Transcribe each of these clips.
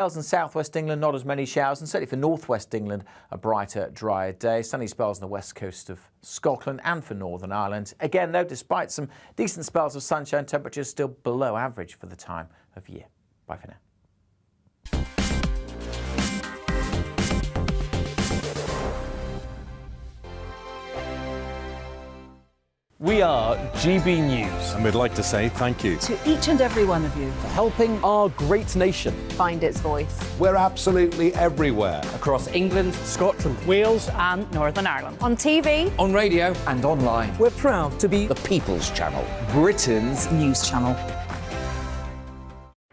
Wales and southwest England, not as many showers, and certainly for northwest England, a brighter, drier day. Sunny spells on the west coast of Scotland and for Northern Ireland. Again, though, despite some decent spells of sunshine, temperatures still below average for the time of year. Bye for now. We are GB News. And we'd like to say thank you to each and every one of you for helping our great nation find its voice. We're absolutely everywhere. Across England, Scotland, Wales and Northern Ireland. On TV, on radio and online. We're proud to be the People's Channel, Britain's news channel.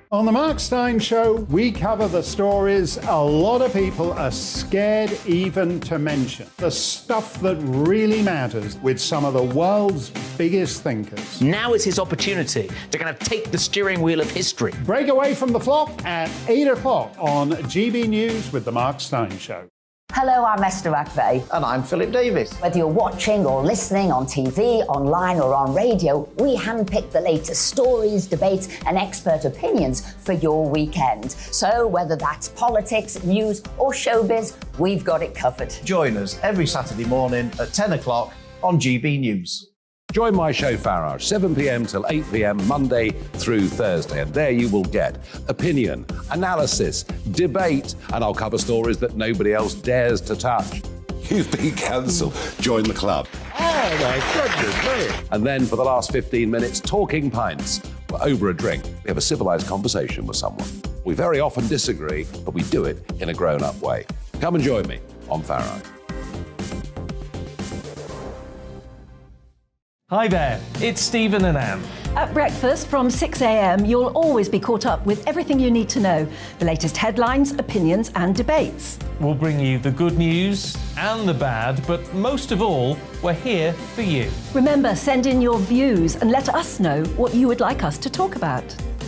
On the Mark Steyn Show, we cover the stories a lot of people are scared even to mention. The stuff that really matters with some of the world's biggest thinkers. Now is his opportunity to kind of take the steering wheel of history. Break away from the flock at 8 o'clock on GB News with the Mark Steyn Show. Hello, I'm Esther McVeigh. And I'm Philip Davis. Whether you're watching or listening on TV, online or on radio, we handpick the latest stories, debates and expert opinions for your weekend. So whether that's politics, news or showbiz, we've got it covered. Join us every Saturday morning at 10 o'clock on GB News. Join my show Farage, 7 p.m. till 8 p.m. Monday through Thursday. And there you will get opinion, analysis, debate, and I'll cover stories that nobody else dares to touch. You've been cancelled. Join the club. Oh, my goodness me. And then for the last 15 minutes, talking pints. We're over a drink. We have a civilised conversation with someone. We very often disagree, but we do it in a grown-up way. Come and join me on Farage. Hi there, it's Stephen and Anne. At breakfast from 6 a.m, you'll always be caught up with everything you need to know, the latest headlines, opinions and debates. We'll bring you the good news and the bad, but most of all, we're here for you. Remember, send in your views and let us know what you would like us to talk about.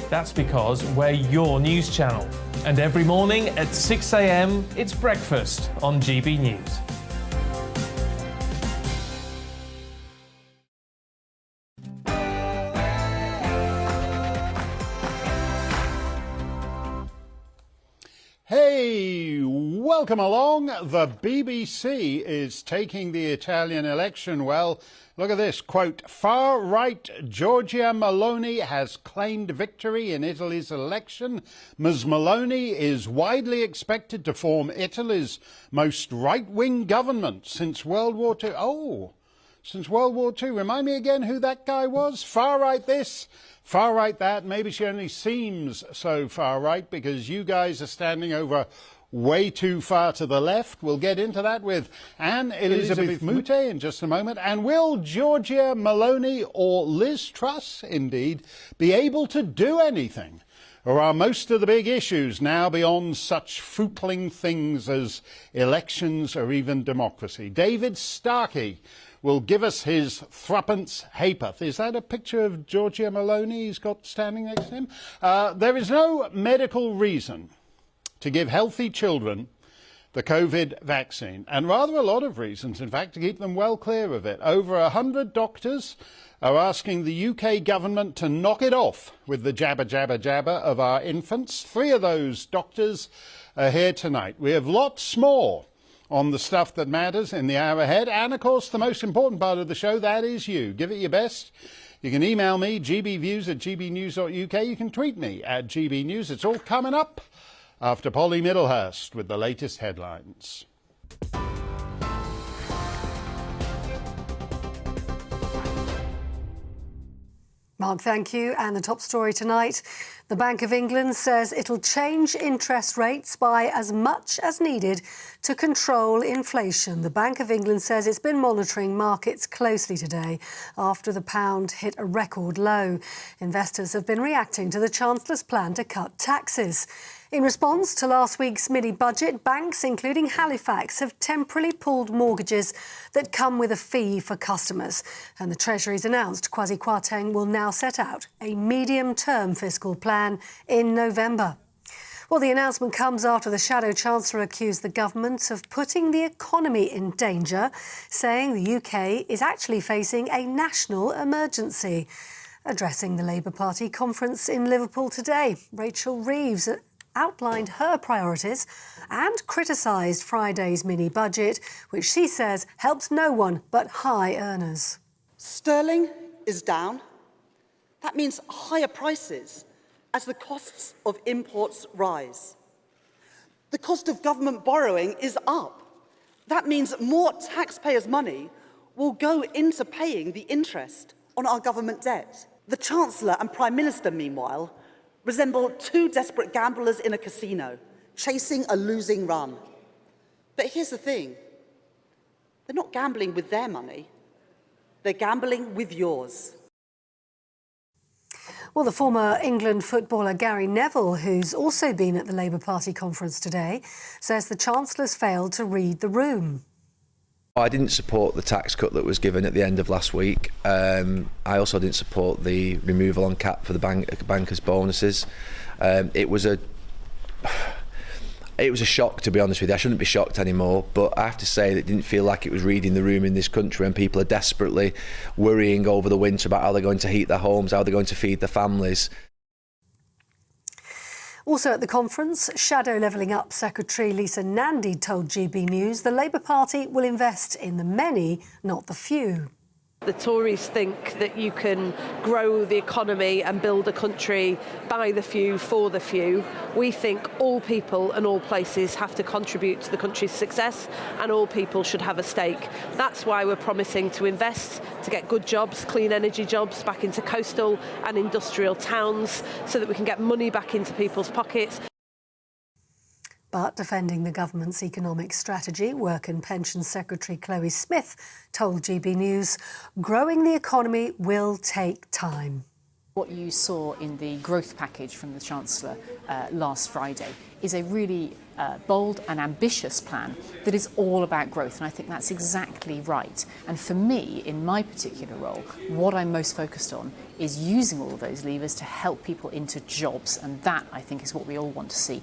That's because we're your news channel. And every morning at 6 a.m, it's breakfast on GB News. Hey, welcome along. The BBC is taking the Italian election well. Look at this, quote, far-right Giorgia Meloni has claimed victory in Italy's election. Ms. Meloni is widely expected to form Italy's most right-wing government since World War II. Oh, since World War II. Remind me again who that guy was? Far-right this, far-right that. Maybe she only seems so far-right because you guys are standing over way too far to the left. We'll get into that with Anne Elizabeth Mute in just a moment. And will Giorgia Meloni or Liz Truss, indeed, be able to do anything? Or are most of the big issues now beyond such footling things as elections or even democracy? David Starkey will give us his threepence ha'porth. Is that a picture of Giorgia Meloni he's got standing next to him? There is no medical reason to give healthy children the COVID vaccine, and rather a lot of reasons, in fact, to keep them well clear of it. Over 100 doctors are asking the UK government to knock it off with the jabber, jabber, jabber of our infants. 3 of those doctors are here tonight. We have lots more on the stuff that matters in the hour ahead. And, of course, the most important part of the show, that is you. Give it your best. You can email me, gbviews@gbnews.uk. You can tweet me at gbnews. It's all coming up after Polly Middlehurst with the latest headlines. Mark, thank you. And the top story tonight, the Bank of England says it'll change interest rates by as much as needed to control inflation. The Bank of England says it's been monitoring markets closely today after the pound hit a record low. Investors have been reacting to the Chancellor's plan to cut taxes. In response to last week's mini-budget, banks, including Halifax, have temporarily pulled mortgages that come with a fee for customers. And the Treasury's announced Kwasi Kwarteng will now set out a medium-term fiscal plan in November. Well, the announcement comes after the Shadow Chancellor accused the government of putting the economy in danger, saying the UK is actually facing a national emergency. Addressing the Labour Party conference in Liverpool today, Rachel Reeves outlined her priorities and criticised Friday's mini-budget, which she says helps no one but high earners. Sterling is down. That means higher prices as the costs of imports rise. The cost of government borrowing is up. That means more taxpayers' money will go into paying the interest on our government debt. The Chancellor and Prime Minister, meanwhile, resemble two desperate gamblers in a casino, chasing a losing run. But here's the thing. They're not gambling with their money. They're gambling with yours. Well, the former England footballer Gary Neville, who's also been at the Labour Party conference today, says the Chancellor's failed to read the room. I didn't support the tax cut that was given at the end of last week. I also didn't support the removal on cap for the bankers' bonuses. It was a shock, to be honest with you. I shouldn't be shocked anymore, but I have to say that it didn't feel like it was reading the room in this country, and people are desperately worrying over the winter about how they're going to heat their homes, how they're going to feed their families. Also at the conference, Shadow Levelling Up Secretary Lisa Nandy told GBNews the Labour Party will invest in the many, not the few. The Tories think that you can grow the economy and build a country by the few, for the few. We think all people and all places have to contribute to the country's success, and all people should have a stake. That's why we're promising to invest to get good jobs, clean energy jobs, back into coastal and industrial towns, so that we can get money back into people's pockets. But defending the government's economic strategy, Work and Pensions Secretary Chloe Smith told GBNews, growing the economy will take time. What you saw in the growth package from the Chancellor last Friday is a really bold and ambitious plan that is all about growth, and I think that's exactly right. And for me, in my particular role, what I'm most focused on is using all of those levers to help people into jobs, and that, I think, is what we all want to see.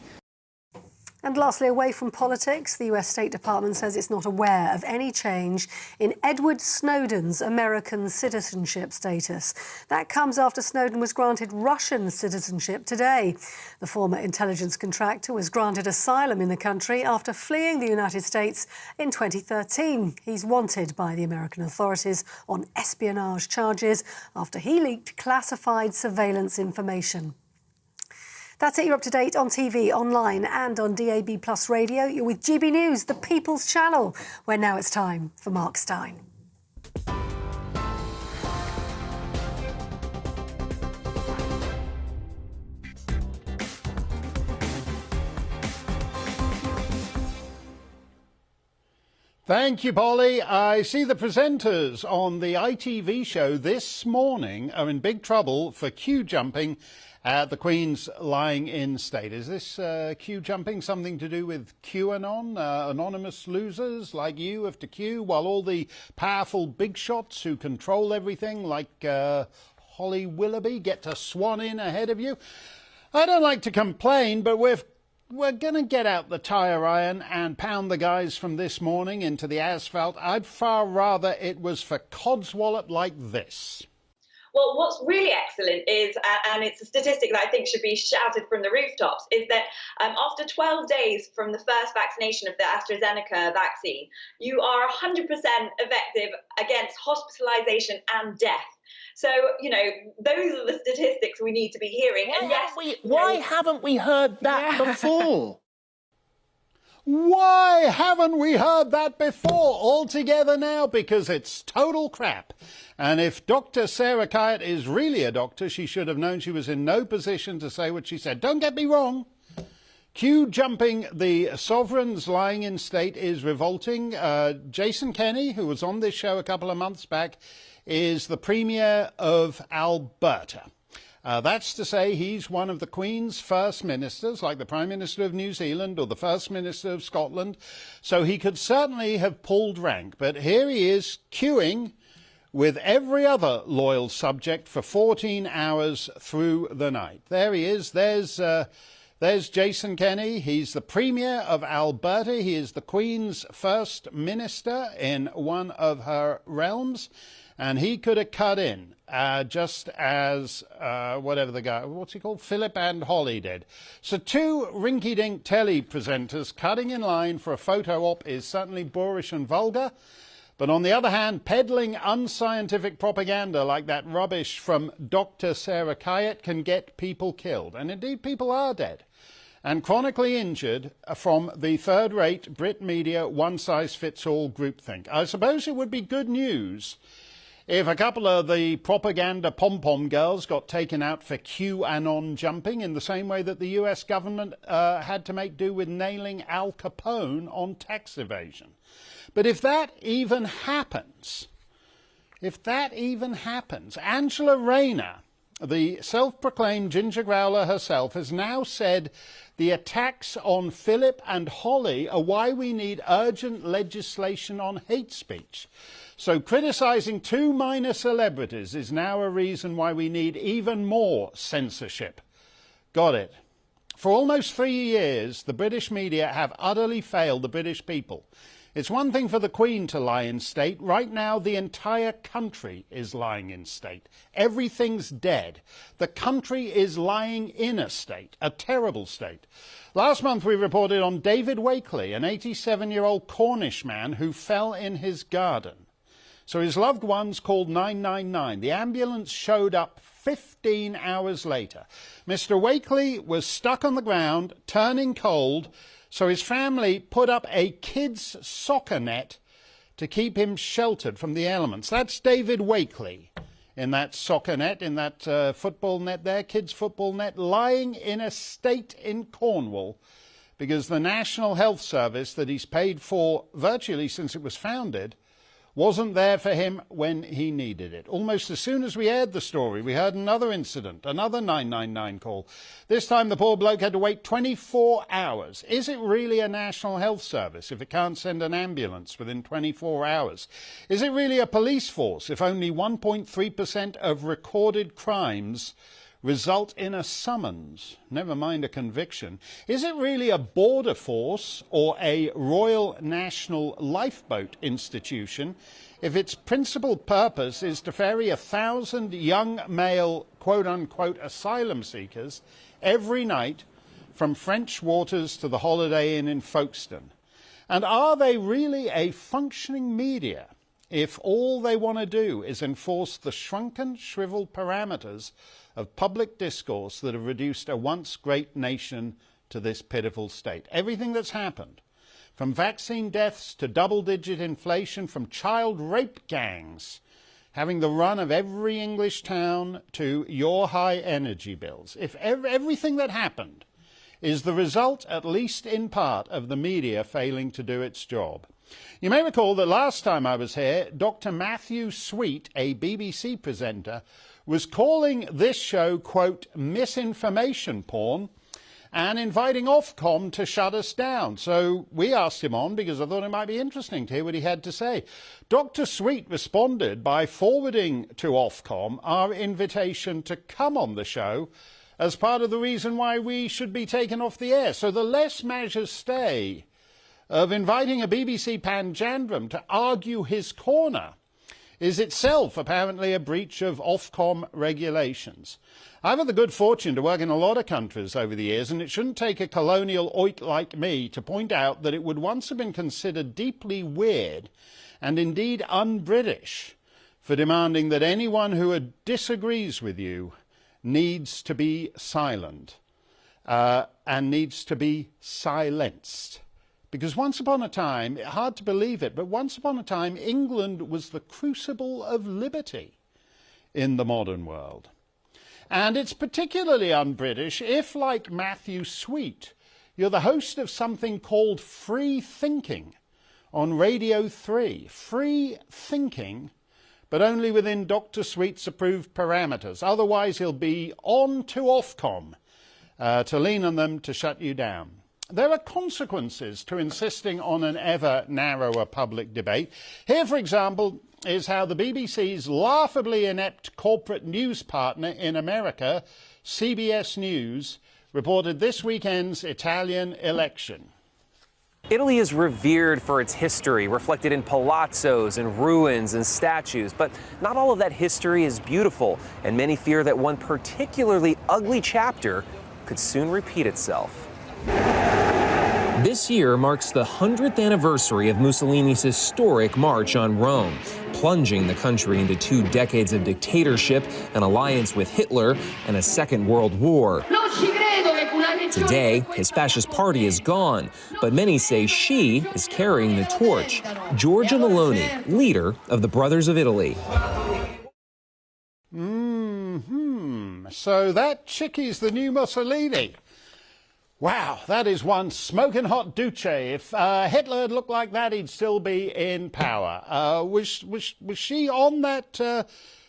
And lastly, away from politics, the US State Department says it's not aware of any change in Edward Snowden's American citizenship status. That comes after Snowden was granted Russian citizenship today. The former intelligence contractor was granted asylum in the country after fleeing the United States in 2013. He's wanted by the American authorities on espionage charges after he leaked classified surveillance information. That's it. You're up to date on TV, online and on DAB+ radio. You're with GB News, the People's Channel, where now it's time for Mark Steyn. Thank you, Polly. I see the presenters on the ITV show this morning are in big trouble for queue jumping at the Queen's lying-in state. Is this queue jumping something to do with QAnon? Anonymous losers like you have to queue while all the powerful big shots who control everything, like Holly Willoughby, get to swan in ahead of you? I don't like to complain, but we're going to get out the tire iron and pound the guys from this morning into the asphalt. I'd far rather it was for codswallop like this. Well, what's really excellent is, and it's a statistic that I think should be shouted from the rooftops, is that after 12 days from the first vaccination of the AstraZeneca vaccine, you are 100% effective against hospitalisation and death. So, you know, those are the statistics we need to be hearing. Why haven't we heard that before? Why haven't we heard that before? All together now, because it's total crap. And if Dr. Sarah Kyatt is really a doctor, she should have known she was in no position to say what she said. Don't get me wrong. Queue jumping the sovereign's lying in state is revolting. Jason Kenney, who was on this show a couple of months back, is the Premier of Alberta. That's to say he's one of the Queen's first ministers, like the Prime Minister of New Zealand or the First Minister of Scotland. So he could certainly have pulled rank. But here he is queuing with every other loyal subject for 14 hours through the night. There he is. There's Jason Kenney. He's the Premier of Alberta. He is the Queen's first minister in one of her realms. And he could have cut in just as whatever the guy, what's he called? Philip and Holly did. So two rinky-dink telly presenters cutting in line for a photo op is certainly boorish and vulgar. But on the other hand, peddling unscientific propaganda like that rubbish from Dr. Sarah Kayat can get people killed. And indeed, people are dead and chronically injured from the third-rate Brit media one-size-fits-all groupthink. I suppose it would be good news if a couple of the propaganda pom-pom girls got taken out for QAnon jumping in the same way that the US government had to make do with nailing Al Capone on tax evasion. But if that even happens, Angela Rayner, the self-proclaimed ginger growler herself, has now said the attacks on Philip and Holly are why we need urgent legislation on hate speech. So criticising two minor celebrities is now a reason why we need even more censorship. Got it. For almost 3 years, the British media have utterly failed the British people. It's one thing for the Queen to lie in state. Right now, the entire country is lying in state. Everything's dead. The country is lying in a state, a terrible state. Last month, we reported on David Wakely, an 87-year-old Cornish man who fell in his garden. So his loved ones called 999. The ambulance showed up 15 hours later. Mr. Wakely was stuck on the ground, turning cold, so his family put up a kid's soccer net to keep him sheltered from the elements. That's David Wakely in that soccer net, in that football net there, kids' football net, lying in a state in Cornwall because the National Health Service that he's paid for virtually since it was founded wasn't there for him when he needed it. Almost as soon as we aired the story, we heard another incident, another 999 call. This time the poor bloke had to wait 24 hours. Is it really a National Health Service if it can't send an ambulance within 24 hours? Is it really a police force if only 1.3% of recorded crimes result in a summons, never mind a conviction? Is it really a border force or a Royal National Lifeboat institution if its principal purpose is to ferry 1,000 young male quote-unquote asylum seekers every night from French waters to the Holiday Inn in Folkestone? And are they really a functioning media if all they want to do is enforce the shrunken, shriveled parameters of public discourse that have reduced a once great nation to this pitiful state? Everything that's happened, from vaccine deaths to double-digit inflation, from child rape gangs having the run of every English town to your high energy bills, if everything that happened is the result, at least in part, of the media failing to do its job. You may recall that last time I was here, Dr. Matthew Sweet, a BBC presenter, was calling this show, quote, misinformation porn, and inviting Ofcom to shut us down. So we asked him on because I thought it might be interesting to hear what he had to say. Dr. Sweet responded by forwarding to Ofcom our invitation to come on the show as part of the reason why we should be taken off the air. So the less measures stay of inviting a BBC panjandrum to argue his corner is itself apparently a breach of Ofcom regulations. I've had the good fortune to work in a lot of countries over the years, and it shouldn't take a colonial oik like me to point out that it would once have been considered deeply weird and indeed un-British for demanding that anyone who disagrees with you needs to be silent and needs to be silenced. Because once upon a time, hard to believe it, but once upon a time, England was the crucible of liberty in the modern world. And it's particularly un-British if, like Matthew Sweet, you're the host of something called Free Thinking on Radio 3. Free thinking, but only within Dr. Sweet's approved parameters. Otherwise, he'll be on to Ofcom to lean on them to shut you down. There are consequences to insisting on an ever narrower public debate. Here, for example, is how the BBC's laughably inept corporate news partner in America, CBS News, reported this weekend's Italian election. Italy is revered for its history, reflected in palazzos and ruins and statues. But not all of that history is beautiful, and many fear that one particularly ugly chapter could soon repeat itself. This year marks the 100th anniversary of Mussolini's historic march on Rome, plunging the country into 2 decades of dictatorship, an alliance with Hitler, and a Second World War. Today, his fascist party is gone, but many say she is carrying the torch. Giorgia Meloni, leader of the Brothers of Italy. So that chickie's the new Mussolini. Wow, that is one smoking hot duce. If Hitler had looked like that, he'd still be in power. Was she on that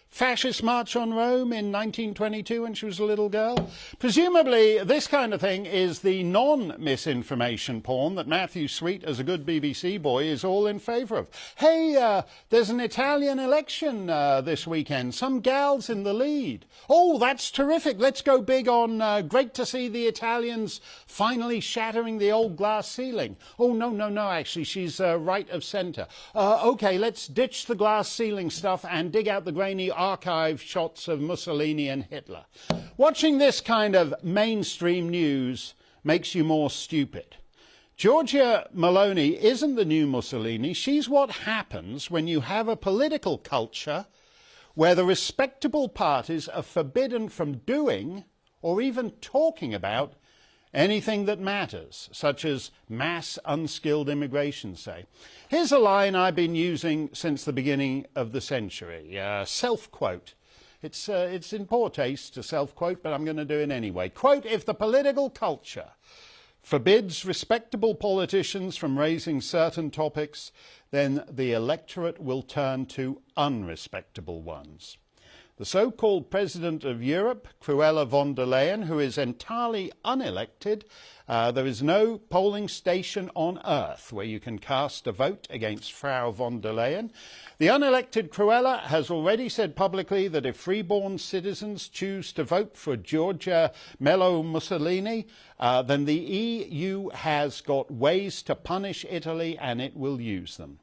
fascist march on Rome in 1922 when she was a little girl? Presumably, this kind of thing is the non-misinformation porn that Matthew Sweet, as a good BBC boy, is all in favour of. Hey, there's an Italian election this weekend. Some gal's in the lead. Oh, that's terrific. Let's go big on great to see the Italians finally shattering the old glass ceiling. Oh, no, actually, she's right of centre. OK, let's ditch the glass ceiling stuff and dig out the grainy archive shots of Mussolini and Hitler. Watching this kind of mainstream news makes you more stupid. Giorgia Meloni isn't the new Mussolini. She's what happens when you have a political culture where the respectable parties are forbidden from doing or even talking about anything that matters, such as mass unskilled immigration, say. Here's a line I've been using since the beginning of the century, self-quote. It's in poor taste to self-quote, but I'm going to do it anyway. Quote, if the political culture forbids respectable politicians from raising certain topics, then the electorate will turn to unrespectable ones. The so-called President of Europe, Cruella von der Leyen, who is entirely unelected, there is no polling station on earth where you can cast a vote against Frau von der Leyen. The unelected Cruella has already said publicly that if freeborn citizens choose to vote for Giorgia Mussolini, then the EU has got ways to punish Italy and it will use them.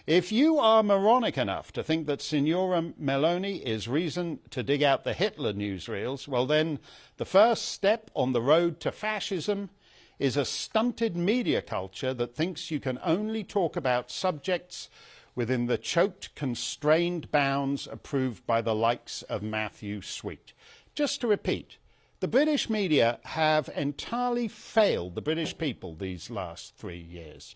If you are moronic enough to think that Signora Meloni is reason to dig out the Hitler newsreels, well then the first step on the road to fascism is a stunted media culture that thinks you can only talk about subjects within the choked, constrained bounds approved by the likes of Matthew Sweet. Just to repeat, the British media have entirely failed the British people these last 3 years.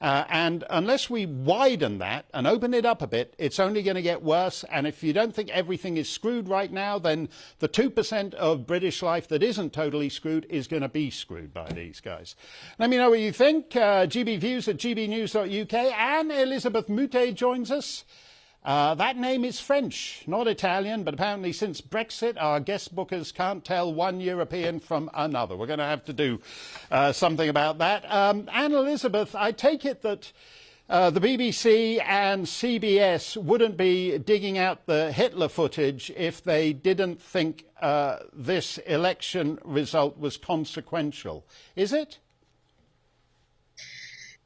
And unless we widen that and open it up a bit, it's only going to get worse. And if you don't think everything is screwed right now, then the 2% of British life that isn't totally screwed is going to be screwed by these guys. Let me know what you think. GBViews at gbnews.uk. And Elizabeth Mute joins us. That name is French, not Italian, but apparently since Brexit, our guest bookers can't tell one European from another. We're going to have to do something about that. Anne Elizabeth, I take it that the BBC and CBS wouldn't be digging out the Hitler footage if they didn't think this election result was consequential. Is it?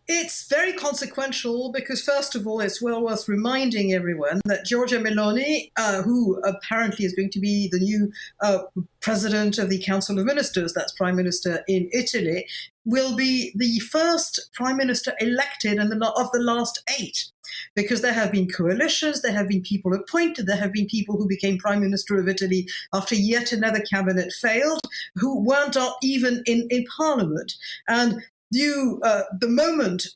It's very consequential because, first of all, it's well worth reminding everyone that Giorgia Meloni, who apparently is going to be the new president of the Council of Ministers, that's Prime Minister in Italy, will be the first Prime Minister elected of the last 8. Because there have been coalitions, there have been people appointed, there have been people who became Prime Minister of Italy after yet another cabinet failed, who weren't even in Parliament. And the moment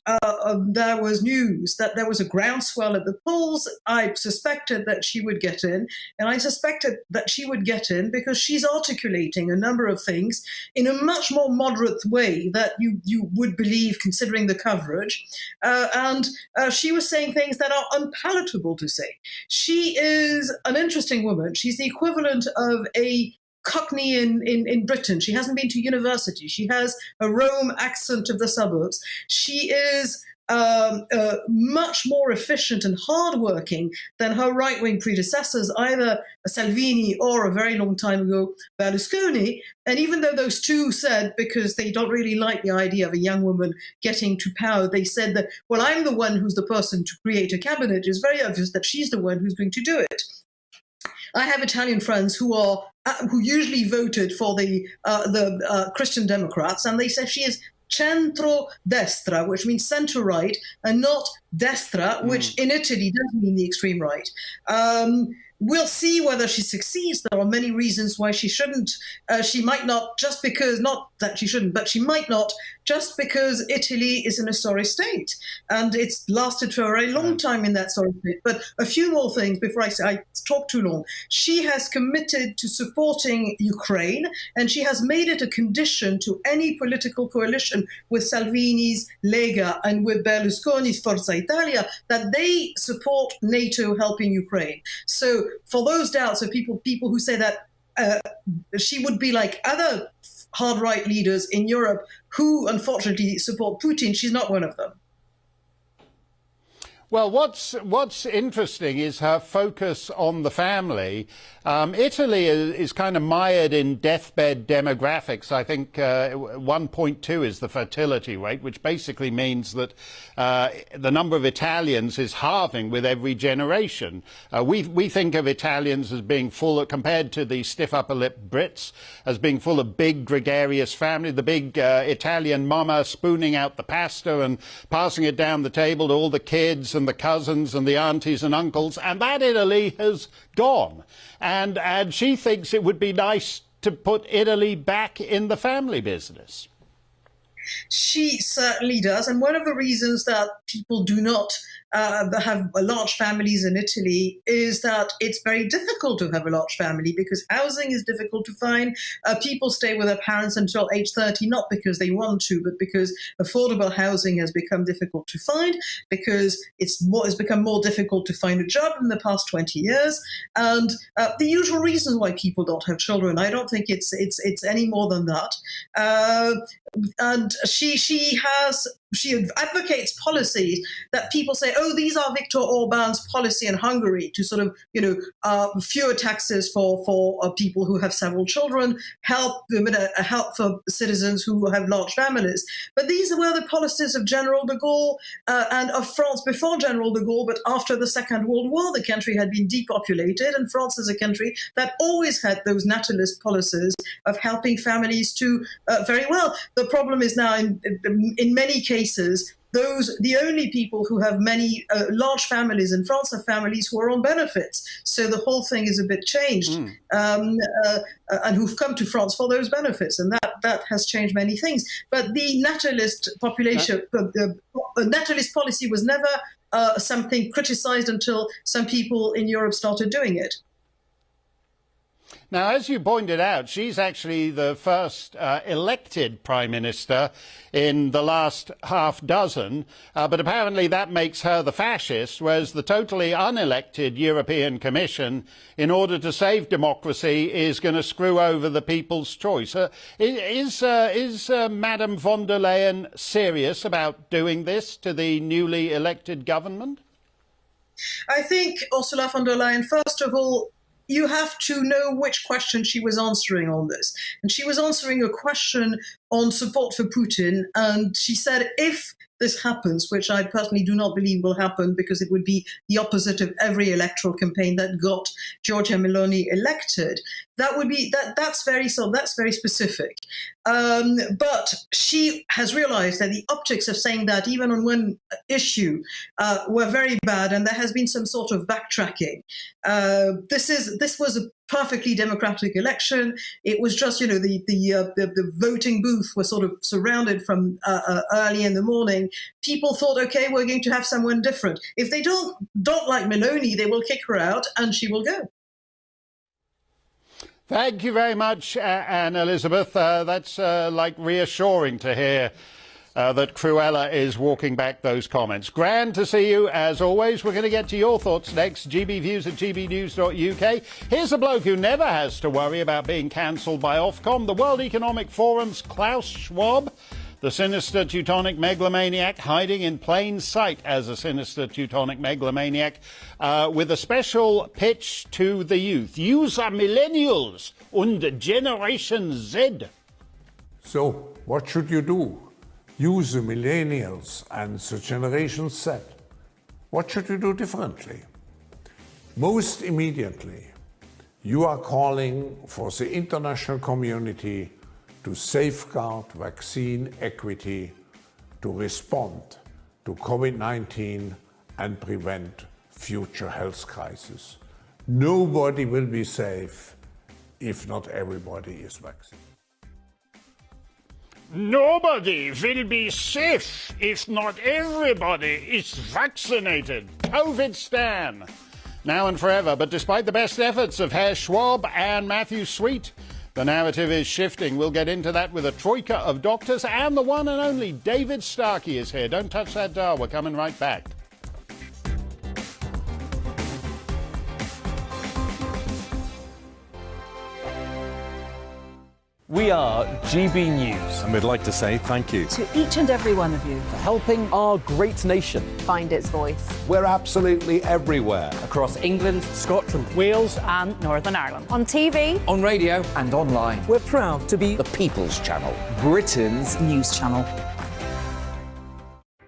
there was news that there was a groundswell at the polls, I suspected that she would get in. And I suspected that she would get in because she's articulating a number of things in a much more moderate way that you would believe considering the coverage. And she was saying things that are unpalatable to say. She is an interesting woman. She's the equivalent of a Cockney in Britain. She hasn't been to university. She has a Rome accent of the suburbs. She is much more efficient and hardworking than her right-wing predecessors, either Salvini or a very long time ago Berlusconi. And even though those two said, because they don't really like the idea of a young woman getting to power, they said that, well, I'm the one who's the person to create a cabinet. It's very obvious that she's the one who's going to do it. I have Italian friends who usually voted for the Christian Democrats, and they say she is centro-destra, which means centre-right, and not destra, which in Italy does mean the extreme right. We'll see whether she succeeds. There are many reasons why she shouldn't. She might not, just because, not that she shouldn't, but she might not, just because Italy is an historic state. And it's lasted for a very long time in that sort of state. But a few more things before I talk too long. She has committed to supporting Ukraine, and she has made it a condition to any political coalition with Salvini's Lega and with Berlusconi's Forza Italia that they support NATO helping Ukraine. So for those doubts of people who say that she would be like other hard right leaders in Europe who unfortunately support Putin, she's not one of them. Well, what's interesting is her focus on the family. Italy is kind of mired in deathbed demographics. I think 1.2 is the fertility rate, which basically means that the number of Italians is halving with every generation. We think of Italians as being full, compared to the stiff upper lip Brits, as being full of big gregarious family, the big Italian mama spooning out the pasta and passing it down the table to all the kids and the cousins and the aunties and uncles, and that Italy has gone. And she thinks it would be nice to put Italy back in the family business. She certainly does. And one of the reasons that people do not have large families in Italy is that it's very difficult to have a large family because housing is difficult to find. People stay with their parents until age 30, not because they want to, but because affordable housing has become difficult to find, because it's become more difficult to find a job in the past 20 years. And the usual reasons why people don't have children, I don't think it's any more than that. And she advocates policies that people say, oh, these are Viktor Orban's policy in Hungary to sort of, fewer taxes for people who have several children, help for citizens who have large families. But these were the policies of General de Gaulle and of France before General de Gaulle, but after the Second World War, the country had been depopulated, and France is a country that always had those natalist policies of helping families to very well. The problem is now, in many cases, the only people who have many large families in France are families who are on benefits. So the whole thing is a bit changed, and who've come to France for those benefits, and that has changed many things. But the natalist population, natalist policy was never something criticized until some people in Europe started doing it. Now, as you pointed out, she's actually the first elected prime minister in the last half dozen, but apparently that makes her the fascist, whereas the totally unelected European Commission, in order to save democracy, is going to screw over the people's choice. Is Madame von der Leyen serious about doing this to the newly elected government? I think Ursula von der Leyen, first of all, you have to know which question she was answering on this. And she was answering a question on support for Putin. And she said, if this happens, which I personally do not believe will happen because it would be the opposite of every electoral campaign that got Giorgia Meloni elected, that's very specific. But she has realized that the optics of saying that, even on one issue, were very bad, and there has been some sort of backtracking. This was a perfectly democratic election. It was just, the voting booth was sort of surrounded from early in the morning. People thought, okay, we're going to have someone different. If they don't like Meloni, they will kick her out and she will go. Thank you very much, Anne Elizabeth. That's reassuring to hear that Cruella is walking back those comments. Grand to see you, as always. We're going to get to your thoughts next. GBViews at gbnews.uk. Here's a bloke who never has to worry about being cancelled by Ofcom, the World Economic Forum's Klaus Schwab. The sinister Teutonic megalomaniac hiding in plain sight as a sinister Teutonic megalomaniac with a special pitch to the youth. Use are millennials and Generation Z. So, what should you do? Use the millennials and the Generation Z. What should you do differently? Most immediately, you are calling for the international community to safeguard vaccine equity, to respond to COVID-19 and prevent future health crises. Nobody will be safe if not everybody is vaccinated. Nobody will be safe if not everybody is vaccinated. COVID Stan. Now and forever, but despite the best efforts of Herr Schwab and Matthew Sweet, the narrative is shifting. We'll get into that with a troika of doctors, and the one and only David Starkey is here. Don't touch that dial. We're coming right back. We are GB News. And we'd like to say thank you to each and every one of you for helping our great nation find its voice. We're absolutely everywhere. Across England, Scotland, Wales and Northern Ireland. On TV, on radio and online. We're proud to be the People's Channel, Britain's news channel.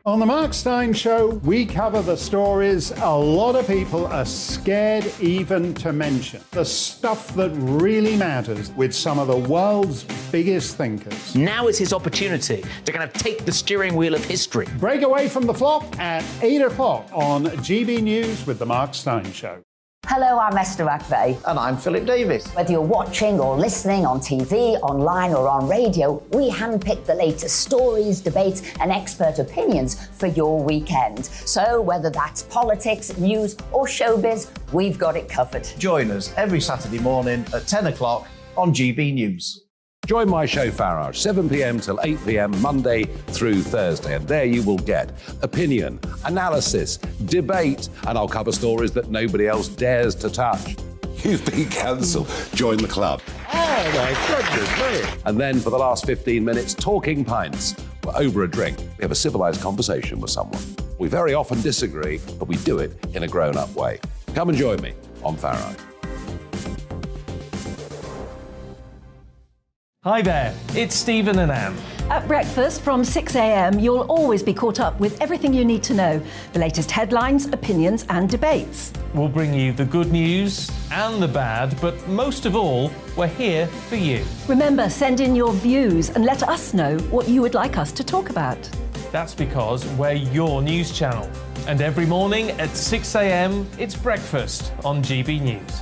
On the Mark Steyn Show, we cover the stories a lot of people are scared even to mention. The stuff that really matters with some of the world's biggest thinkers. Now is his opportunity to kind of take the steering wheel of history. Break away from the flock at 8 o'clock on GB News with the Mark Steyn Show. Hello, I'm Esther McVeigh. And I'm Philip Davis. Whether you're watching or listening on TV, online or on radio, we handpick the latest stories, debates and expert opinions for your weekend. So whether that's politics, news or showbiz, we've got it covered. Join us every Saturday morning at 10 o'clock on GB News. Join my show Farage, 7 p.m. till 8 p.m. Monday through Thursday, and there you will get opinion, analysis, debate, and I'll cover stories that nobody else dares to touch. You've been cancelled. Join the club. Oh my goodness me! And then for the last 15 minutes, talking pints. We're over a drink. We have a civilised conversation with someone. We very often disagree, but we do it in a grown-up way. Come and join me on Farage. Hi there, it's Stephen and Anne. At breakfast from 6 a.m, you'll always be caught up with everything you need to know, the latest headlines, opinions and debates. We'll bring you the good news and the bad, but most of all, we're here for you. Remember, send in your views and let us know what you would like us to talk about. That's because we're your news channel. And every morning at 6 a.m, it's breakfast on GB News.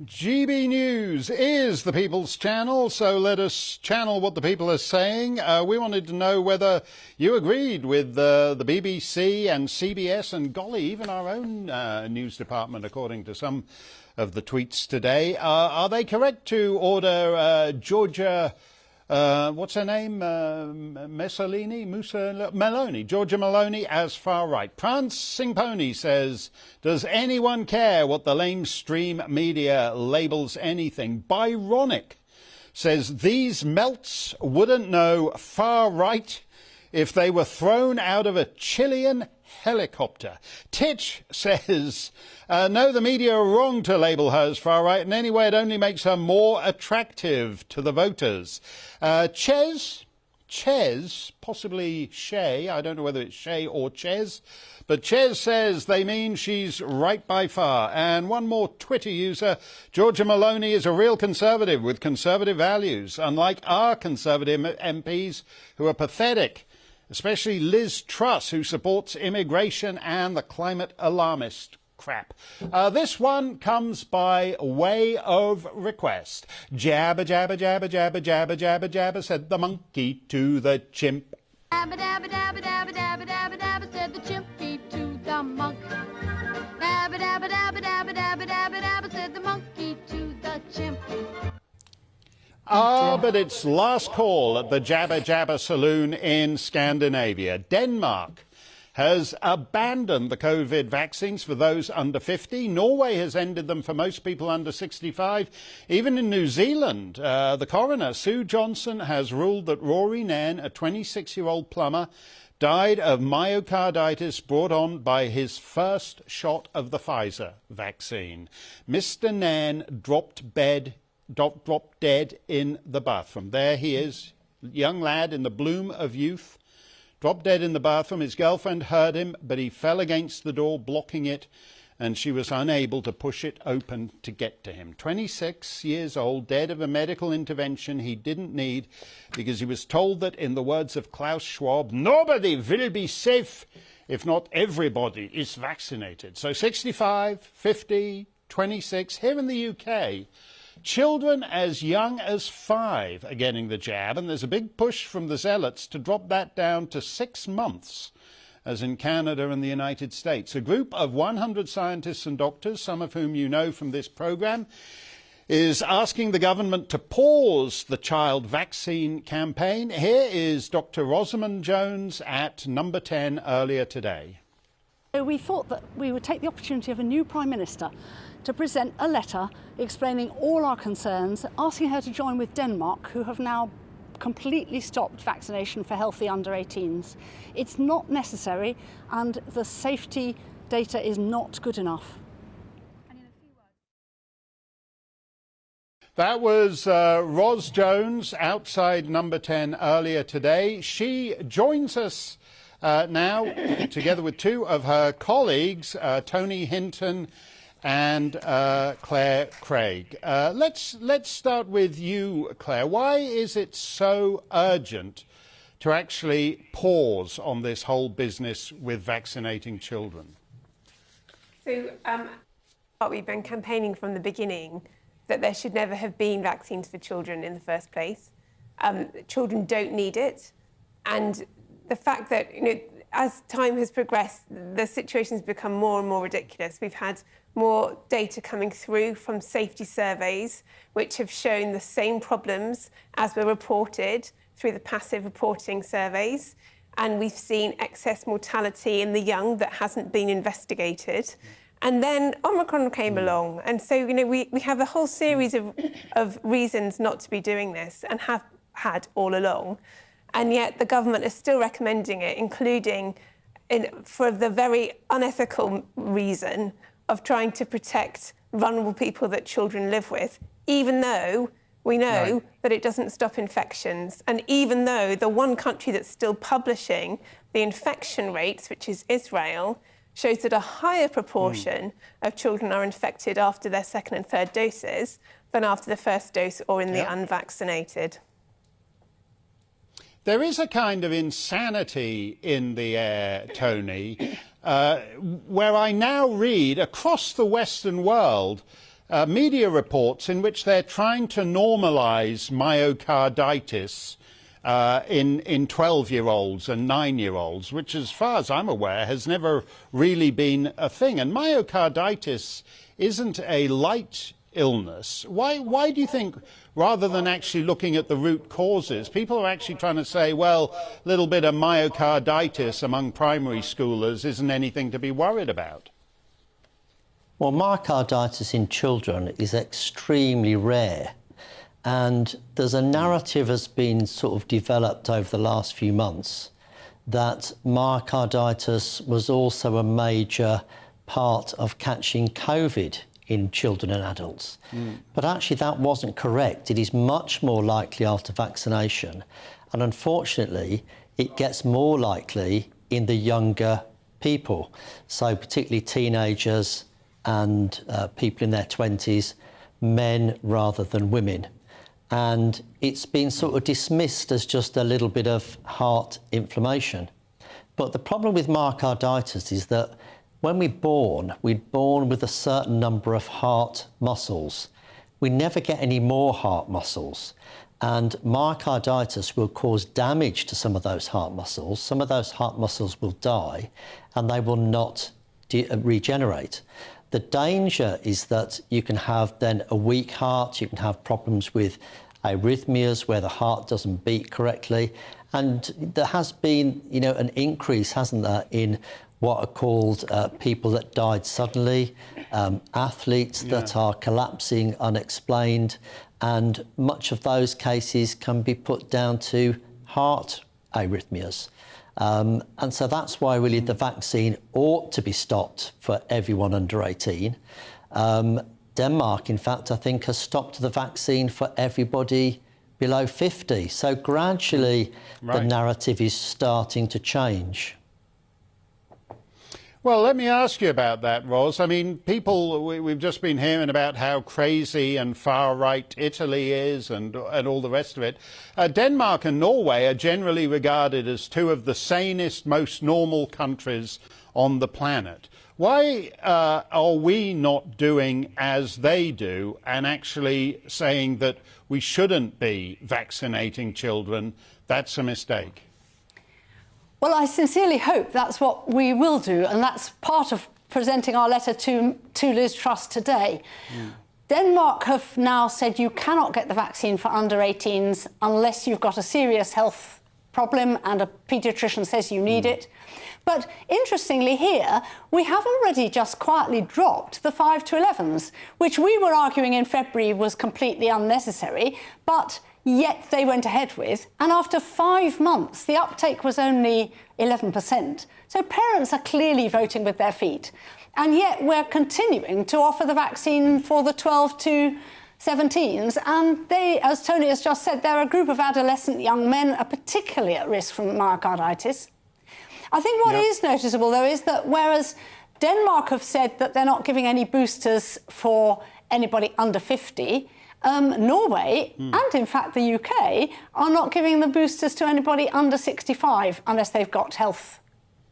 GB News is the People's Channel, so let us channel what the people are saying. We wanted to know whether you agreed with the BBC and CBS and, golly, even our own news department, according to some of the tweets today. Are they correct to order Georgia... what's her name? Meloni. Georgia Meloni as far right. Prancing Pony says, does anyone care what the lamestream media labels anything? Byronic says, these melts wouldn't know far right if they were thrown out of a Chilean helicopter. Titch says, no, the media are wrong to label her as far right, and anyway, it only makes her more attractive to the voters. Ches, possibly Shay, I don't know whether it's Shay or Ches, but Ches says they mean she's right by far. And one more Twitter user, Georgia Meloni is a real conservative with conservative values, unlike our conservative MPs who are pathetic. Especially Liz Truss, who supports immigration and the climate alarmist crap. This one comes by way of request. Jabba, jabba, jabba, jabba, jabba, jabba, jabba, said the monkey to the chimp. Dabba, dabba, dabba, dabba, dabba, dabba, dabba, said the chimpy to the monk. dabba, dabba, dabba, dabba, said the monkey to the chimp. Ah, but it's last call at the Jabba Jabba Saloon in Scandinavia. Denmark has abandoned the COVID vaccines for those under 50. Norway has ended them for most people under 65. Even in New Zealand, the coroner, Sue Johnson, has ruled that Rory Nairn, a 26-year-old plumber, died of myocarditis brought on by his first shot of the Pfizer vaccine. Mr. Nairn dropped dead in the bathroom. There he is, young lad in the bloom of youth, dropped dead in the bathroom. His girlfriend heard him, but he fell against the door, blocking it, and she was unable to push it open to get to him. 26 years old, dead of a medical intervention he didn't need because he was told that, in the words of Klaus Schwab, nobody will be safe if not everybody is vaccinated. So 65, 50, 26, here in the UK, children as young as 5 are getting the jab, and there's a big push from the zealots to drop that down to 6 months, as in Canada and the United States. A group of 100 scientists and doctors, some of whom you know from this programme, is asking the government to pause the child vaccine campaign. Here is Dr. Rosamund Jones at Number 10 earlier today. We thought that we would take the opportunity of a new Prime Minister to present a letter explaining all our concerns, asking her to join with Denmark, who have now completely stopped vaccination for healthy under 18s. It's not necessary, and the safety data is not good enough. That was Ros Jones outside Number 10 earlier today. She joins us now, together with 2 of her colleagues, Tony Hinton and Claire Craig. Let's start with you, Claire. Why is it so urgent to actually pause on this whole business with vaccinating children? So we've been campaigning from the beginning that there should never have been vaccines for children in the first place. Children don't need it. And the fact that, as time has progressed, the situation's become more and more ridiculous. We've had more data coming through from safety surveys, which have shown the same problems as were reported through the passive reporting surveys. And we've seen excess mortality in the young that hasn't been investigated. And then Omicron came along. And so, we have a whole series of reasons not to be doing this, and have had all along. And yet the government is still recommending it, including for the very unethical reason of trying to protect vulnerable people that children live with, even though we know that it doesn't stop infections. And even though the one country that's still publishing the infection rates, which is Israel, shows that a higher proportion of children are infected after their second and third doses than after the first dose or in the unvaccinated. There is a kind of insanity in the air, Tony, where I now read across the Western world media reports in which they're trying to normalise myocarditis in 12-year-olds and 9-year-olds, which, as far as I'm aware, has never really been a thing. And myocarditis isn't a light illness. Why do you think, rather than actually looking at the root causes, people are actually trying to say, well, a little bit of myocarditis among primary schoolers isn't anything to be worried about? Well, myocarditis in children is extremely rare. And there's a narrative has been sort of developed over the last few months that myocarditis was also a major part of catching COVID in children and adults. But actually that wasn't correct. It is much more likely after vaccination. And unfortunately, it gets more likely in the younger people. So particularly teenagers and people in their 20s, men rather than women. And it's been sort of dismissed as just a little bit of heart inflammation. But the problem with myocarditis is that when we're born with a certain number of heart muscles. We never get any more heart muscles. And myocarditis will cause damage to some of those heart muscles. Some of those heart muscles will die and they will not regenerate. The danger is that you can have then a weak heart, you can have problems with arrhythmias where the heart doesn't beat correctly. And there has been, an increase, hasn't there, in what are called people that died suddenly, athletes that are collapsing unexplained, and much of those cases can be put down to heart arrhythmias. And so that's why really the vaccine ought to be stopped for everyone under 18. Denmark, in fact, I think has stopped the vaccine for everybody below 50. So gradually the narrative is starting to change. Well, let me ask you about that, Ros. I mean, we've just been hearing about how crazy and far-right Italy is and all the rest of it. Denmark and Norway are generally regarded as two of the sanest, most normal countries on the planet. Why are we not doing as they do and actually saying that we shouldn't be vaccinating children? That's a mistake. Well, I sincerely hope that's what we will do, and that's part of presenting our letter to Liz Truss today. Denmark have now said you cannot get the vaccine for under 18s unless you've got a serious health problem and a paediatrician says you need it. But interestingly here, we have already just quietly dropped the 5 to 11s, which we were arguing in February was completely unnecessary, but yet they went ahead with. And after 5 months, the uptake was only 11%. So parents are clearly voting with their feet. And yet we're continuing to offer the vaccine for the 12 to 17s. And they, as Tony has just said, they're a group of adolescent young men are particularly at risk from myocarditis. I think what is noticeable, though, is that whereas Denmark have said that they're not giving any boosters for anybody under 50, Norway and, in fact, the UK are not giving the boosters to anybody under 65 unless they've got health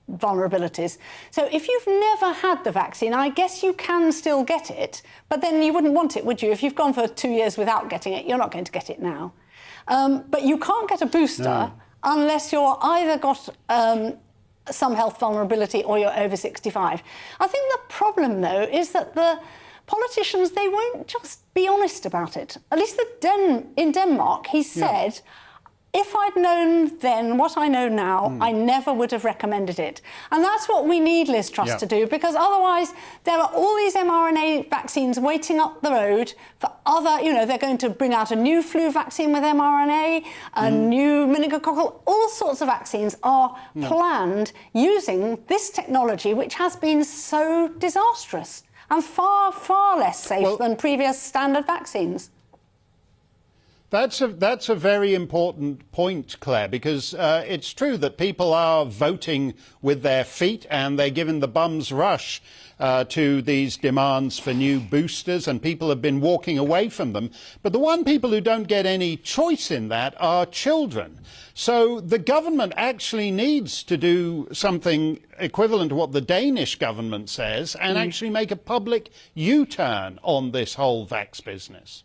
vulnerabilities. So if you've never had the vaccine, I guess you can still get it, but then you wouldn't want it, would you? If you've gone for 2 years without getting it, you're not going to get it now. But you can't get a booster unless you're either got some health vulnerability or you're over 65. I think the problem, though, is that the politicians, they won't just be honest about it. At least in Denmark, he said, if I'd known then what I know now, I never would have recommended it. And that's what we need Liz Truss to do, because otherwise there are all these mRNA vaccines waiting up the road for other, they're going to bring out a new flu vaccine with mRNA, a new meningococcal, all sorts of vaccines are planned using this technology, which has been so disastrous and far, far less safe than previous standard vaccines. That's a very important point, Claire, because it's true that people are voting with their feet and they're given the bum's rush to these demands for new boosters, and people have been walking away from them. But the one people who don't get any choice in that are children. So the government actually needs to do something equivalent to what the Danish government says and actually make a public U-turn on this whole vax business.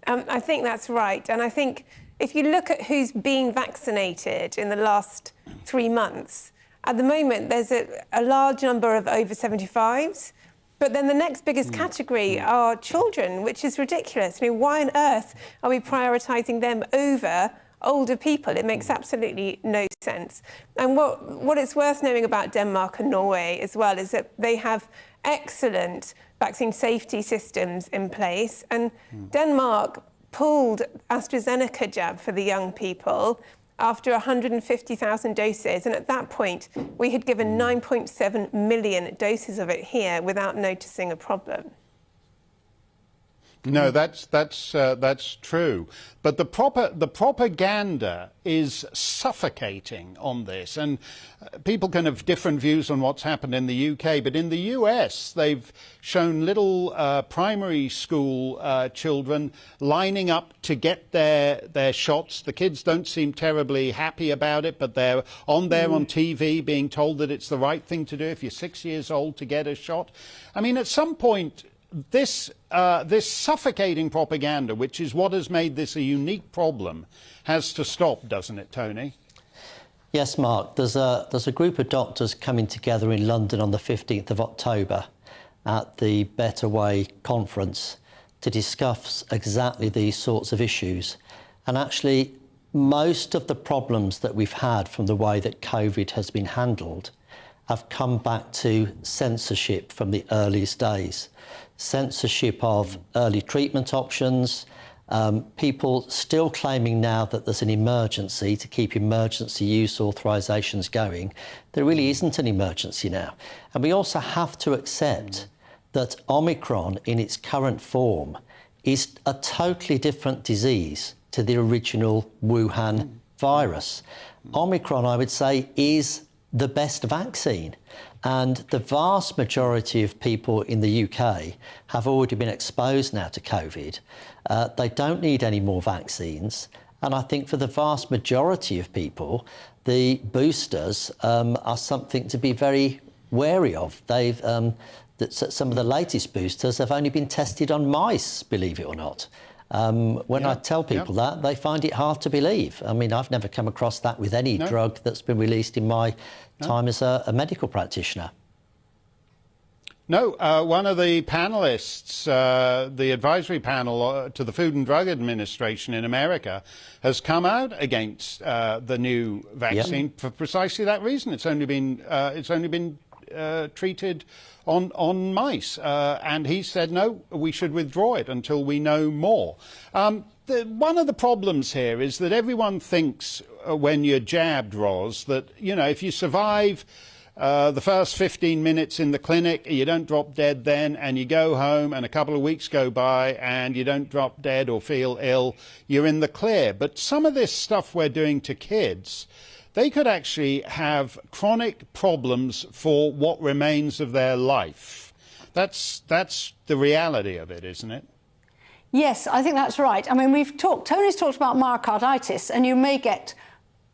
I think that's right. And I think if you look at who's being vaccinated in the last 3 months, at the moment there's a large number of over 75s. But then the next biggest category are children, which is ridiculous. I mean, why on earth are we prioritising them over older people? It makes absolutely no sense. And what it's worth knowing about Denmark and Norway as well is that they have excellent vaccine safety systems in place. And Denmark pulled AstraZeneca jab for the young people after 150,000 doses. And at that point, we had given 9.7 million doses of it here without noticing a problem. No, that's true. But the propaganda is suffocating on this, and people can have different views on what's happened in the UK. But in the US, they've shown little primary school children lining up to get their shots. The kids don't seem terribly happy about it, but they're on there on TV being told that it's the right thing to do if you're 6 years old to get a shot. I mean, at some point, this suffocating propaganda, which is what has made this a unique problem, has to stop, doesn't it, Tony? Yes, Mark. There's a group of doctors coming together in London on the 15th of October, at the Better Way conference to discuss exactly these sorts of issues. And actually, most of the problems that we've had from the way that COVID has been handled have come back to censorship from the earliest days. Censorship of early treatment options, people still claiming now that there's an emergency to keep emergency use authorisations going. There really isn't an emergency now. And we also have to accept that Omicron in its current form is a totally different disease to the original Wuhan virus. Omicron, I would say, is the best vaccine. And the vast majority of people in the UK have already been exposed now to COVID. They don't need any more vaccines. And I think for the vast majority of people, the boosters are something to be very wary of. Some of the latest boosters have only been tested on mice, believe it or not. When I tell people that, they find it hard to believe. I mean, I've never come across that with any drug that's been released in my time as a medical practitioner. No, one of the panelists, the advisory panel to the Food and Drug Administration in America, has come out against the new vaccine for precisely that reason. It's only been treated on mice, and he said no, we should withdraw it until we know more. One of the problems here is that everyone thinks when you're jabbed, Ros, that if you survive the first 15 minutes in the clinic, you don't drop dead then, and you go home and a couple of weeks go by and you don't drop dead or feel ill, you're in the clear. But some of this stuff we're doing to kids, they could actually have chronic problems for what remains of their life. That's the reality of it, isn't it? Yes, I think that's right. I mean, Tony's talked about myocarditis, and you may get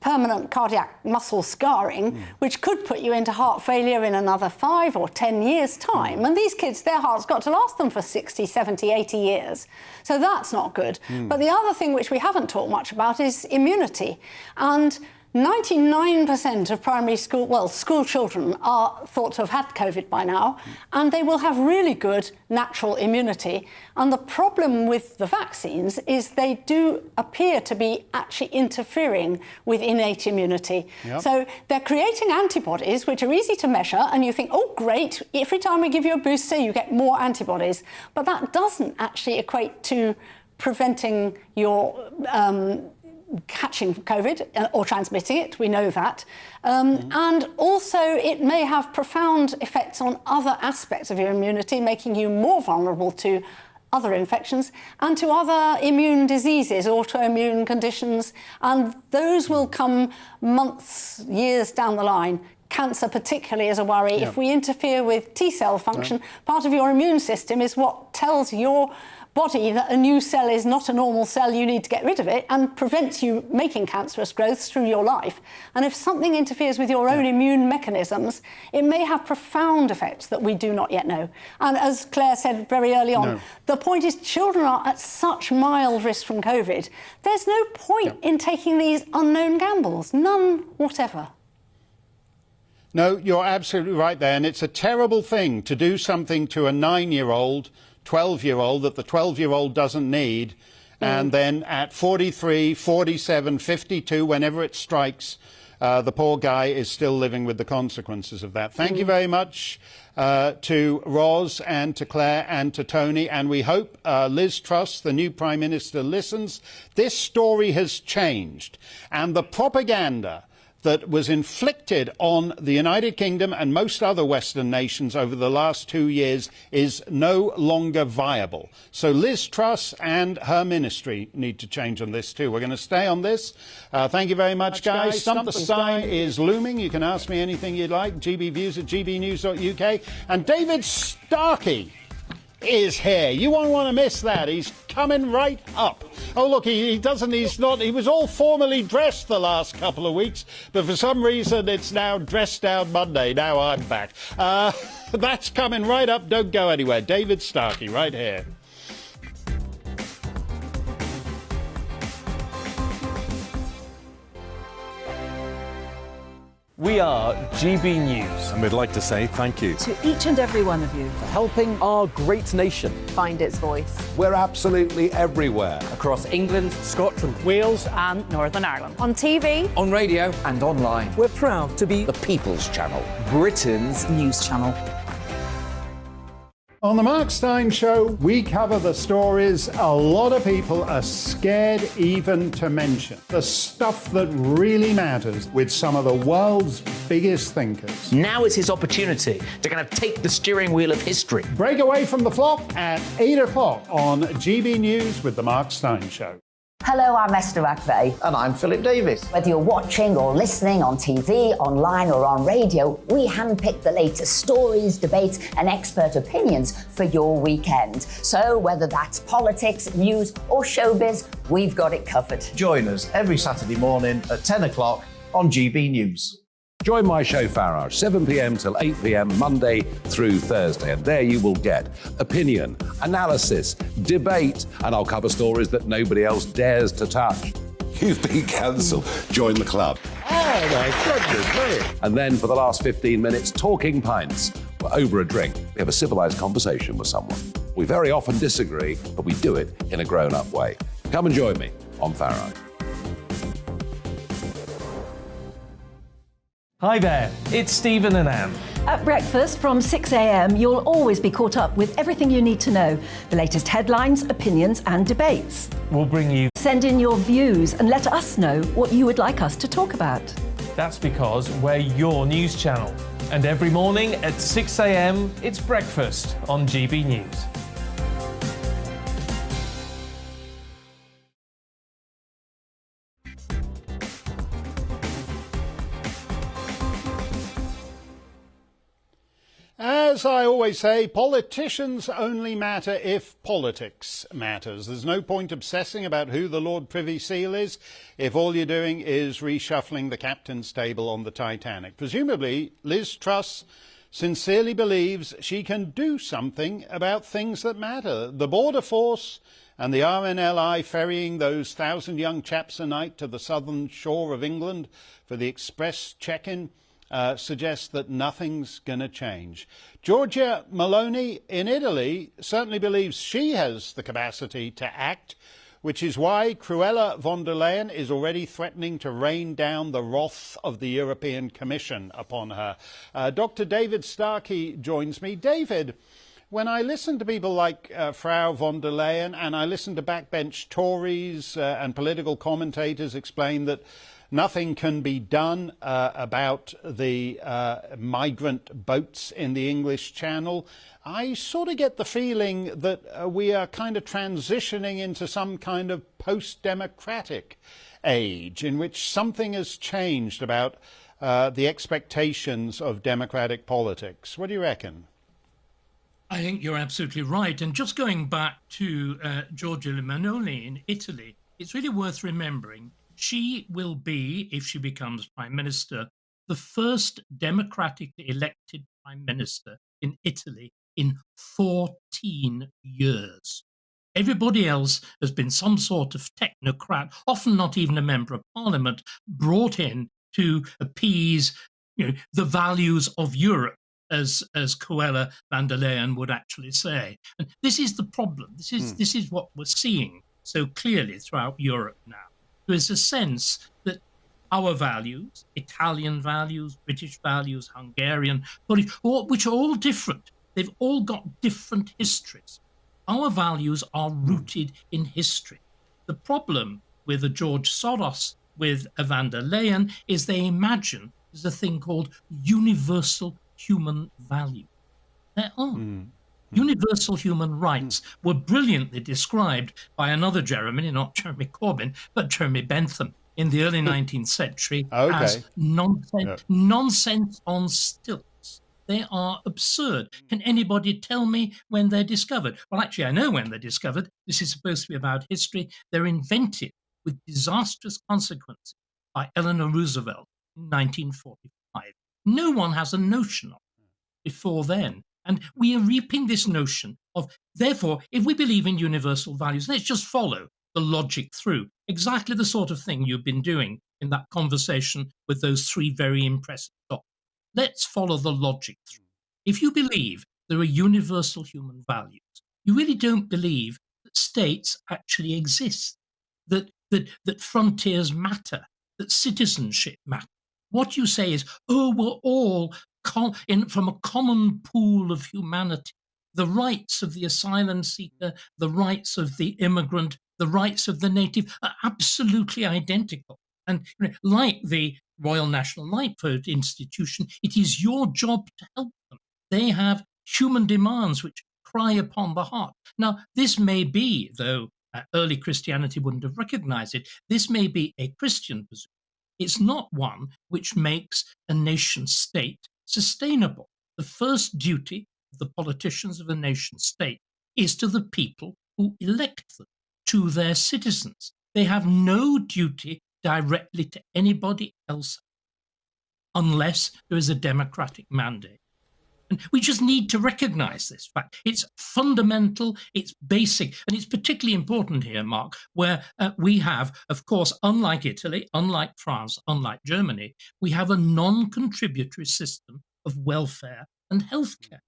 permanent cardiac muscle scarring, which could put you into heart failure in another 5 or 10 years' time. And these kids, their heart's got to last them for 60, 70, 80 years. So that's not good. But the other thing which we haven't talked much about is immunity. And 99% of primary school children are thought to have had COVID by now, and they will have really good natural immunity. And the problem with the vaccines is they do appear to be actually interfering with innate immunity. So they're creating antibodies which are easy to measure, and you think, oh, great, every time we give you a booster, you get more antibodies. But that doesn't actually equate to preventing your catching COVID or transmitting it, we know that. And also it may have profound effects on other aspects of your immunity, making you more vulnerable to other infections and to other immune diseases, autoimmune conditions, and those will come months, years down the line. Cancer particularly is a worry. If we interfere with T-cell function, part of your immune system is what tells your body that a new cell is not a normal cell, you need to get rid of it, and prevents you making cancerous growths through your life. And if something interferes with your own immune mechanisms, it may have profound effects that we do not yet know. And as Claire said very early on, the point is children are at such mild risk from COVID. There's no point in taking these unknown gambles, none whatever. No, you're absolutely right there, and it's a terrible thing to do something to a 9-year-old, 12-year-old that the 12-year-old doesn't need, and then at 43, 47, 52, whenever it strikes, the poor guy is still living with the consequences of that. Thank you very much to Ros and to Claire and to Tony, and we hope Liz Truss, the new Prime Minister, listens. This story has changed, and the propaganda that was inflicted on the United Kingdom and most other Western nations over the last 2 years is no longer viable. So Liz Truss and her ministry need to change on this too. We're going to stay on this. Thank you very much, guys. Stump the Steyn is looming. You can ask me anything you'd like. gbviews@gbnews.uk. And David Starkey is here. You won't want to miss that. He's coming right up. Oh, look, he was all formally dressed the last couple of weeks, but for some reason it's now Dressed Down Monday. Now I'm back. That's coming right up. Don't go anywhere. David Starkey right here. We are GB News. And we'd like to say thank you To each and every one of you. For helping our great nation. Find its voice. We're absolutely everywhere. Across England, Scotland, Wales and Northern Ireland. On TV. on radio and online. We're proud to be the People's Channel, Britain's news channel. On the Mark Steyn Show, we cover the stories a lot of people are scared even to mention. The stuff that really matters with some of the world's biggest thinkers. Now is his opportunity to kind of take the steering wheel of history. Break away from the flock at 8 o'clock on GB News with the Mark Steyn Show. Hello, I'm Esther McVeigh. And I'm Philip Davis. Whether you're watching or listening on TV, online or on radio, we handpick the latest stories, debates and expert opinions for your weekend. So whether that's politics, news or showbiz, we've got it covered. Join us every Saturday morning at 10 o'clock on GB News. Join my show Farage, 7 p.m. till 8 p.m. Monday through Thursday, and there you will get opinion, analysis, debate, and I'll cover stories that nobody else dares to touch. You've been cancelled. Join the club. Oh my goodness me! And then for the last 15 minutes, talking pints. Over a drink, we have a civilised conversation with someone. We very often disagree, but we do it in a grown-up way. Come and join me on Farage. Hi there, it's Stephen and Anne. At breakfast from 6 a.m, you'll always be caught up with everything you need to know, the latest headlines, opinions and debates. We'll bring you... Send in your views and let us know what you would like us to talk about. That's because we're your news channel. And every morning at 6 a.m, it's breakfast on GB News. As I always say, politicians only matter if politics matters. There's no point obsessing about who the Lord Privy Seal is if all you're doing is reshuffling the captain's table on the Titanic. Presumably, Liz Truss sincerely believes she can do something about things that matter. The border force and the RNLI ferrying those 1,000 young chaps a night to the southern shore of England for the express check-in suggests that nothing's going to change. Giorgia Meloni in Italy certainly believes she has the capacity to act, which is why Cruella von der Leyen is already threatening to rain down the wrath of the European Commission upon her. Dr. David Starkey joins me. David, when I listen to people like Frau von der Leyen and I listen to backbench Tories and political commentators explain that nothing can be done about the migrant boats in the English Channel, I sort of get the feeling that we are kind of transitioning into some kind of post-democratic age in which something has changed about the expectations of democratic politics. What do you reckon? I think you're absolutely right. And just going back to Giorgia Meloni in Italy, it's really worth remembering she will be, if she becomes Prime Minister, the first democratically elected Prime Minister in Italy in 14 years. Everybody else has been some sort of technocrat, often not even a member of Parliament, brought in to appease, the values of Europe, as Cruella von der Leyen would actually say. And this is the problem. This is what we're seeing so clearly throughout Europe now. There is a sense that our values, Italian values, British values, Hungarian, which are all different. They've all got different histories. Our values are rooted in history. The problem with a George Soros, with a von der Leyen, is they imagine there's a thing called universal human value. There aren't. Universal human rights were brilliantly described by another Jeremy, not Jeremy Corbyn, but Jeremy Bentham in the early 19th century as nonsense on stilts. They are absurd. Can anybody tell me when they're discovered? Well, actually, I know when they're discovered. This is supposed to be about history. They're invented with disastrous consequences by Eleanor Roosevelt in 1945. No one has a notion of it before then. And we are reaping this notion of, therefore, if we believe in universal values, let's just follow the logic through. Exactly the sort of thing you've been doing in that conversation with those three very impressive doctors. Let's follow the logic through. If you believe there are universal human values, you really don't believe that states actually exist, that frontiers matter, that citizenship matters. What you say is, oh, we're all from a common pool of humanity. The rights of the asylum seeker, the rights of the immigrant, the rights of the native are absolutely identical. And like the Royal National Lifeboat Institution, it is your job to help them. They have human demands which cry upon the heart. Now, this may be, though early Christianity wouldn't have recognized it, this may be a Christian position. It's not one which makes a nation state sustainable. The first duty of the politicians of a nation state is to the people who elect them, to their citizens. They have no duty directly to anybody else unless there is a democratic mandate. And we just need to recognize this fact. It's fundamental, it's basic, and it's particularly important here, Mark, where we have, of course, unlike Italy, unlike France, unlike Germany, we have a non-contributory system of welfare and healthcare.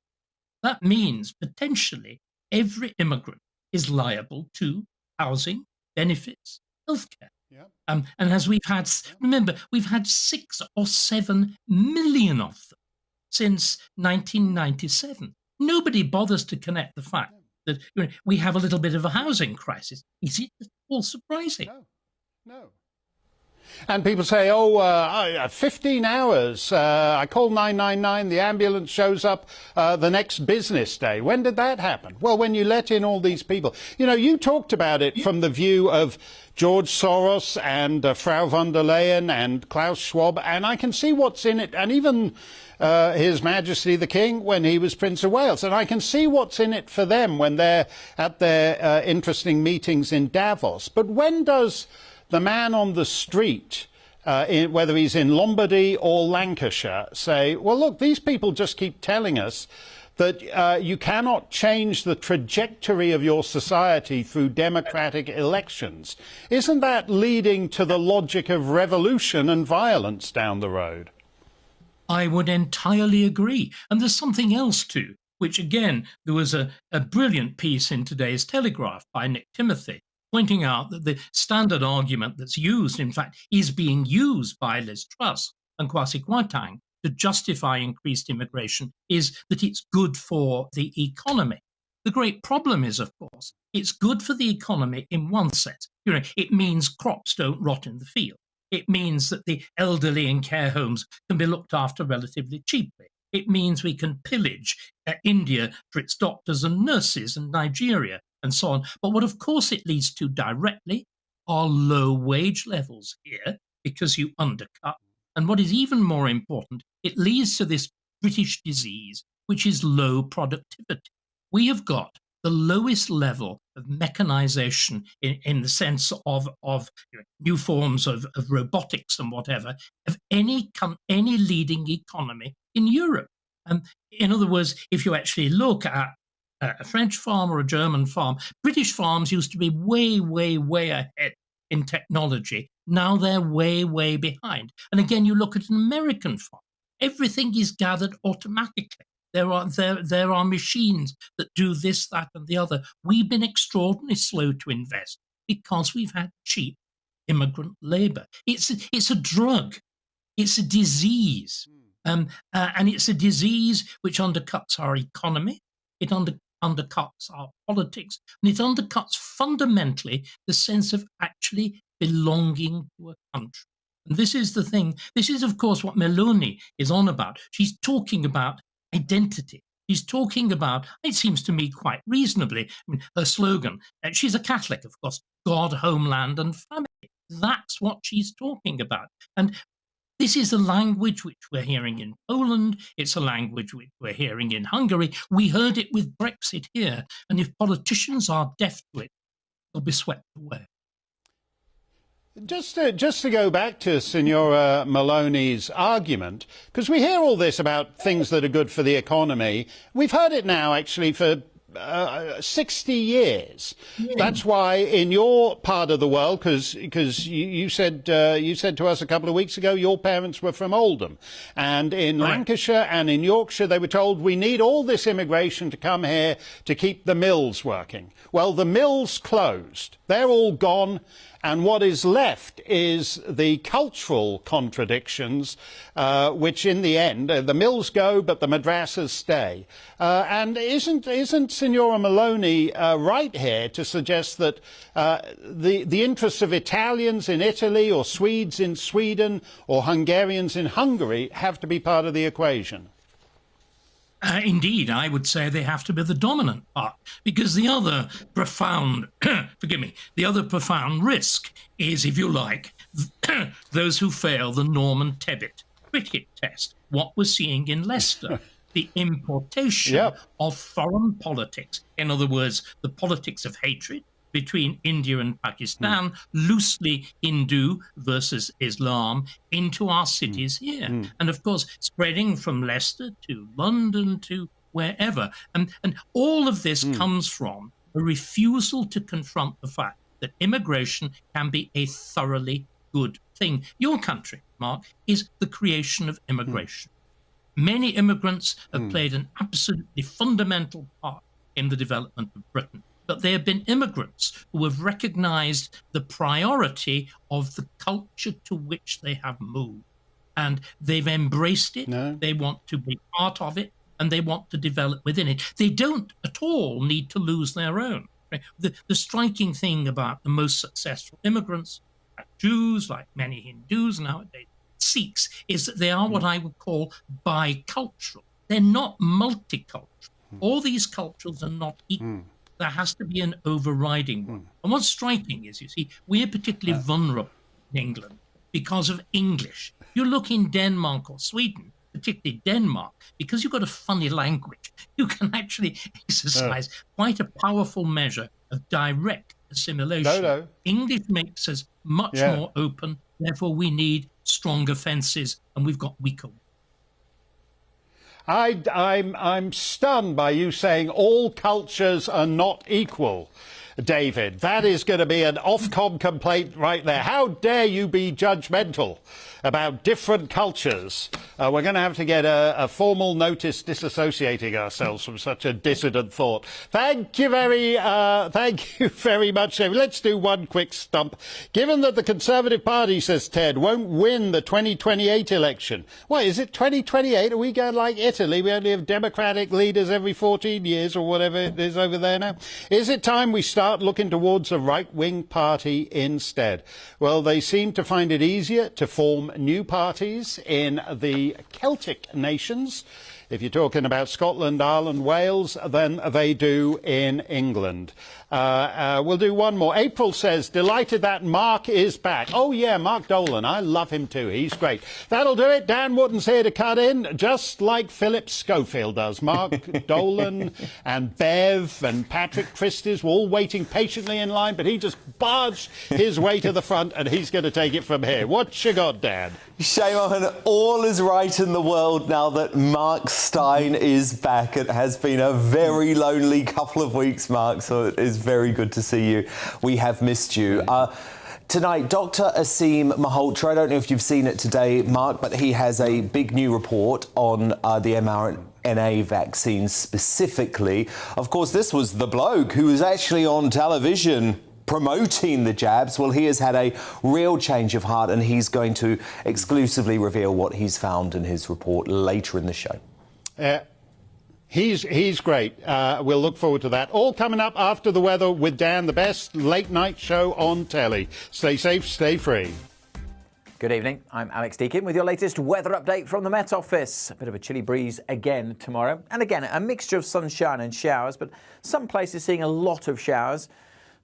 That means potentially every immigrant is liable to housing, benefits, healthcare. Yeah. And as we've had, remember, we've had 6 or 7 million of them since 1997. Nobody bothers to connect the fact that we have a little bit of a housing crisis. Is it at all surprising? No. And people say, 15 hours, I call 999, the ambulance shows up the next business day. When did that happen? Well, when you let in all these people. You know, you talked about it from the view of George Soros and Frau von der Leyen and Klaus Schwab, and I can see what's in it, and even His Majesty the King when he was Prince of Wales, and I can see what's in it for them when they're at their interesting meetings in Davos. But when does the man on the street, whether he's in Lombardy or Lancashire, say, well, look, these people just keep telling us that you cannot change the trajectory of your society through democratic elections? Isn't that leading to the logic of revolution and violence down the road? I would entirely agree. And there's something else too, which again, there was a brilliant piece in today's Telegraph by Nick Timothy, pointing out that the standard argument that's used, in fact, is being used by Liz Truss and Kwasi Kwarteng to justify increased immigration, is that it's good for the economy. The great problem is, of course, it's good for the economy in one sense. It means crops don't rot in the field. It means that the elderly in care homes can be looked after relatively cheaply. It means we can pillage India for its doctors and nurses and Nigeria and so on. But what, of course, it leads to directly are low wage levels here because you undercut. And what is even more important, it leads to this British disease, which is low productivity. We have got the lowest level of mechanization in the sense of new forms of robotics and whatever of any leading economy in Europe. In other words, if you actually look at a French farm or a German farm, British farms used to be way, way, way ahead in technology. Now they're way, way behind. And again, you look at an American farm, everything is gathered automatically. There are machines that do this, that, and the other. We've been extraordinarily slow to invest because we've had cheap immigrant labor. It's a drug. It's a disease. And it's a disease which undercuts our economy. It undercuts our politics. And it undercuts fundamentally the sense of actually belonging to a country. And this is the thing. This is, of course, what Meloni is on about. She's talking about identity. She's talking about, it seems to me quite reasonably, her slogan, she's a Catholic, of course, God, homeland and family. That's what she's talking about. And this is a language which we're hearing in Poland. It's a language which we're hearing in Hungary. We heard it with Brexit here. And if politicians are deaf to it, they'll be swept away. Just to go back to Signora Meloni's argument, because we hear all this about things that are good for the economy. We've heard it now, actually, for 60 years. That's why in your part of the world, because you said to us a couple of weeks ago your parents were from Oldham, and in Lancashire and in Yorkshire they were told we need all this immigration to come here to keep the mills working. Well, the mills closed. They're all gone. And what is left is the cultural contradictions, which in the end, the mills go, but the madrasas stay. And isn't Signora Maloney right here to suggest that the interests of Italians in Italy or Swedes in Sweden or Hungarians in Hungary have to be part of the equation? Indeed, I would say they have to be the dominant part, because the other profound, the other profound risk is, if you like, those who fail the Norman Tebbit cricket test. What we're seeing in Leicester, the importation of foreign politics, in other words, the politics of hatred between India and Pakistan, loosely Hindu versus Islam, into our cities here. And of course, spreading from Leicester to London to wherever. And all of this comes from a refusal to confront the fact that immigration can be a thoroughly good thing. Your country, Mark, is the creation of immigration. Many immigrants have played an absolutely fundamental part in the development of Britain. But there have been immigrants who have recognized the priority of the culture to which they have moved. And they've embraced it, they want to be part of it, and they want to develop within it. They don't at all need to lose their own. Right? The striking thing about the most successful immigrants, like Jews, like many Hindus nowadays, Sikhs, is that they are what I would call bicultural. They're not multicultural. All these cultures are not equal. There has to be an overriding one. And what's striking is, you see, we're particularly vulnerable in England because of English. You look in Denmark or Sweden, particularly Denmark, because you've got a funny language, you can actually exercise quite a powerful measure of direct assimilation. English makes us much more open, therefore we need stronger fences, and we've got weaker ones. I'm stunned by you saying all cultures are not equal, David. That is going to be an Ofcom complaint right there. How dare you be judgmental about different cultures? We're going to have to get a formal notice disassociating ourselves from such a dissident thought. Thank you very much, David. Let's do one quick stump. Given that the Conservative Party, says Ted, won't win the 2028 election. What, is it 2028? Are we going like Italy? We only have democratic leaders every 14 years or whatever it is over there now. Is it time we start looking towards a right-wing party instead? Well, they seem to find it easier to form new parties in the Celtic nations, if you're talking about Scotland, Ireland, Wales, than they do in England. We'll do one more. April says, delighted that Mark is back. Oh, yeah, Mark Dolan. I love him too. He's great. That'll do it. Dan Wootton's here to cut in, just like Philip Schofield does. Mark Dolan and Bev and Patrick Christie's were all waiting patiently in line, but he just barged his way to the front, and he's going to take it from here. What you got, Dan? Shame on all is right in the world now that Mark Steyn is back. It has been a very lonely couple of weeks, Mark, so it is very good to see you. We have missed you. Tonight, Dr. Aseem Malhotra, I don't know if you've seen it today, Mark, but he has a big new report on the mRNA vaccine specifically. Of course, this was the bloke who was actually on television promoting the jabs. Well, he has had a real change of heart, and he's going to exclusively reveal what he's found in his report later in the show. He's great. We'll look forward to that. All coming up after the weather with Dan, the best late night show on telly. Stay safe, stay free. Good evening. I'm Alex Deakin with your latest weather update from the Met Office. A bit of a chilly breeze again tomorrow. And again, a mixture of sunshine and showers, but some places seeing a lot of showers.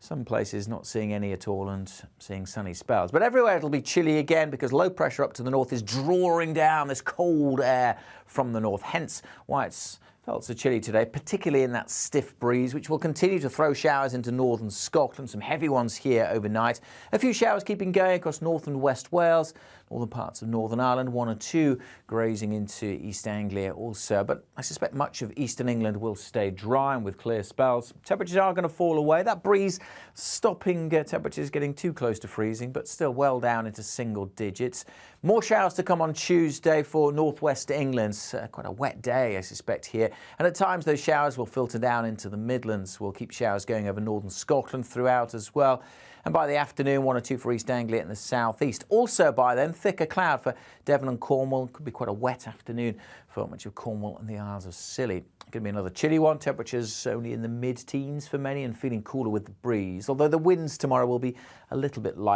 Some places not seeing any at all and seeing sunny spells. But everywhere it'll be chilly again because low pressure up to the north is drawing down this cold air from the north. Hence why it's felt so chilly today, particularly in that stiff breeze, which will continue to throw showers into northern Scotland, some heavy ones here overnight. A few showers keeping going across north and west Wales, Northern parts of Northern Ireland, 1 or 2 grazing into East Anglia also. But I suspect much of eastern England will stay dry and with clear spells. Temperatures are going to fall away. That breeze stopping temperatures getting too close to freezing, but still well down into single digits. More showers to come on Tuesday for northwest England. Quite a wet day, I suspect, here. And at times those showers will filter down into the Midlands. We'll keep showers going over northern Scotland throughout as well. And by the afternoon, 1 or 2 for East Anglia in the southeast. Also by then, thicker cloud for Devon and Cornwall. Could be quite a wet afternoon for much of Cornwall and the Isles of Scilly. Going to be another chilly one. Temperatures only in the mid-teens for many and feeling cooler with the breeze. Although the winds tomorrow will be a little bit light.